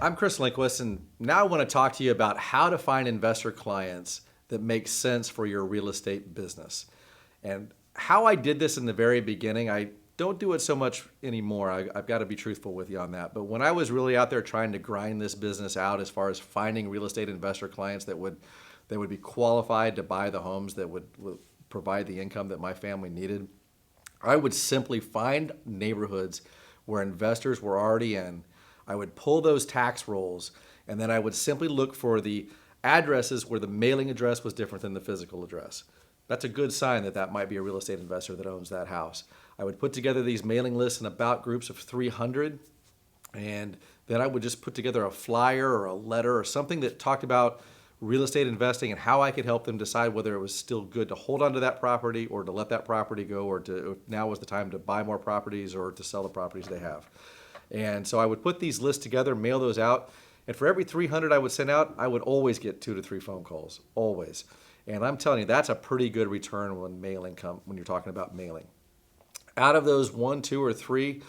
I'm Chris Lengquist, and now I want to talk to you about how to find investor clients that make sense for your real estate business. And how I did this in the very beginning, I don't do it so much anymore. I've got to be truthful with you on that. But when I was really out there trying to grind this business out as far as finding real estate investor clients that would be qualified to buy the homes that would provide the income that my family needed, I would simply find neighborhoods where investors were already in. I would pull those tax rolls, and then I would simply look for the addresses where the mailing address was different than the physical address. That's a good sign that that might be a real estate investor that owns that house. I would put together these mailing lists in about groups of 300, and then I would just put together a flyer or a letter or something that talked about real estate investing and how I could help them decide whether it was still good to hold onto that property or to let that property go, or to, if now was the time to buy more properties or to sell the properties they have. And so I would put these lists together, mail those out, and for every 300 I would send out, I would always get 2 to 3 phone calls, always. And I'm telling you, that's a pretty good return when you're talking about mailing. Out of those 1, 2, or 3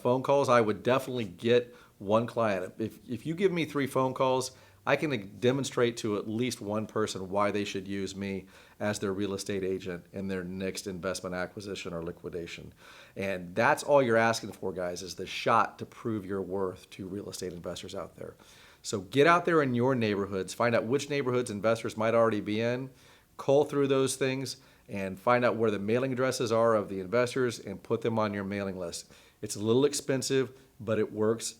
phone calls, I would definitely get one client. If you give me 3 phone calls, I can demonstrate to at least one person why they should use me as their real estate agent in their next investment acquisition or liquidation. And that's all you're asking for, guys, is the shot to prove your worth to real estate investors out there. So get out there in your neighborhoods, find out which neighborhoods investors might already be in, cull through those things, and find out where the mailing addresses are of the investors and put them on your mailing list. It's a little expensive, but it works.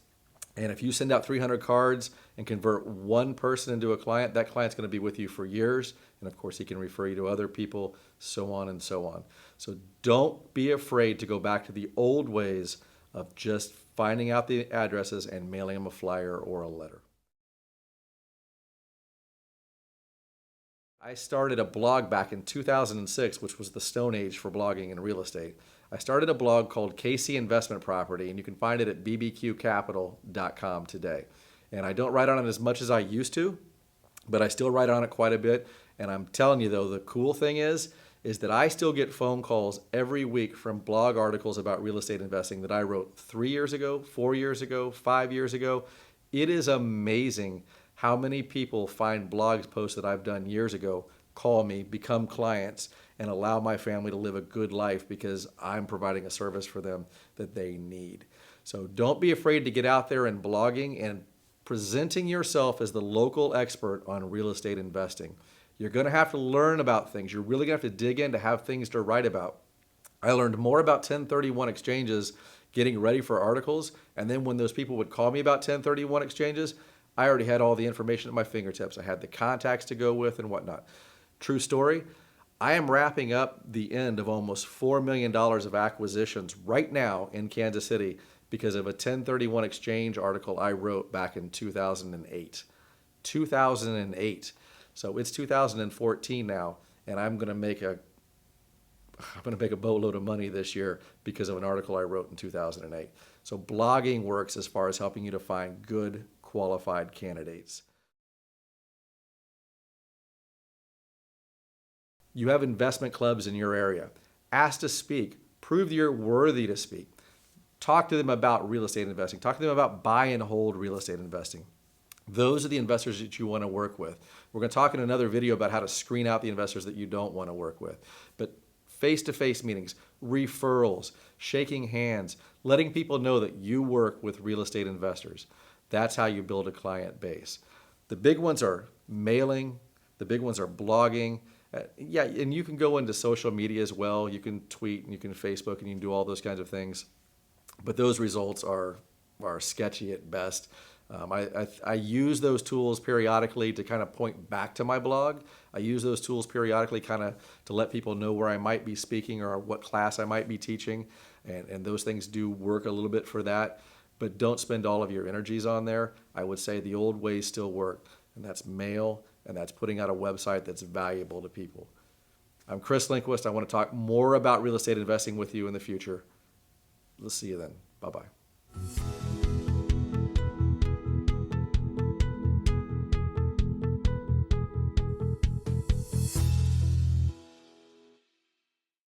And if you send out 300 cards and convert one person into a client, that client's going to be with you for years. And of course, he can refer you to other people, so on and so on. So don't be afraid to go back to the old ways of just finding out the addresses and mailing them a flyer or a letter. I started a blog back in 2006, which was the stone age for blogging in real estate. I started a blog called KC Investment Property, and you can find it at bbqcapital.com today. And I don't write on it as much as I used to, but I still write on it quite a bit. And I'm telling you, though, the cool thing is that I still get phone calls every week from blog articles about real estate investing that I wrote 3 years ago, 4 years ago, 5 years ago. It is amazing how many people find blog posts that I've done years ago, call me, become clients, and allow my family to live a good life because I'm providing a service for them that they need. So don't be afraid to get out there and blogging and presenting yourself as the local expert on real estate investing. You're going to have to learn about things. You're really going to have to dig in to have things to write about. I learned more about 1031 exchanges getting ready for articles, and then when those people would call me about 1031 exchanges, I already had all the information at my fingertips. I had the contacts to go with and whatnot. True story, I am wrapping up the end of almost $4 million of acquisitions right now in Kansas City because of a 1031 exchange article I wrote back in 2008. 2008. So it's 2014 now, and I'm going to make a boatload of money this year because of an article I wrote in 2008. So blogging works as far as helping you to find good, qualified candidates. You have investment clubs in your area. Ask to speak. Prove that you're worthy to speak. Talk to them about real estate investing. Talk to them about buy and hold real estate investing. Those are the investors that you want to work with. We're going to talk in another video about how to screen out the investors that you don't want to work with. But face-to-face meetings, referrals, shaking hands, letting people know that you work with real estate investors. That's how you build a client base. The big ones are mailing. The big ones are blogging. Yeah, and you can go into social media as well. You can tweet and you can Facebook and you can do all those kinds of things. But those results are sketchy at best. I use those tools periodically to kind of point back to my blog. I use those tools periodically kind of to let people know where I might be speaking or what class I might be teaching. And those things do work a little bit for that. But don't spend all of your energies on there. I would say the old ways still work. And that's mail, and that's putting out a website that's valuable to people. I'm Chris Lengquist. I want to talk more about real estate investing with you in the future. Let's see you then. Bye-bye.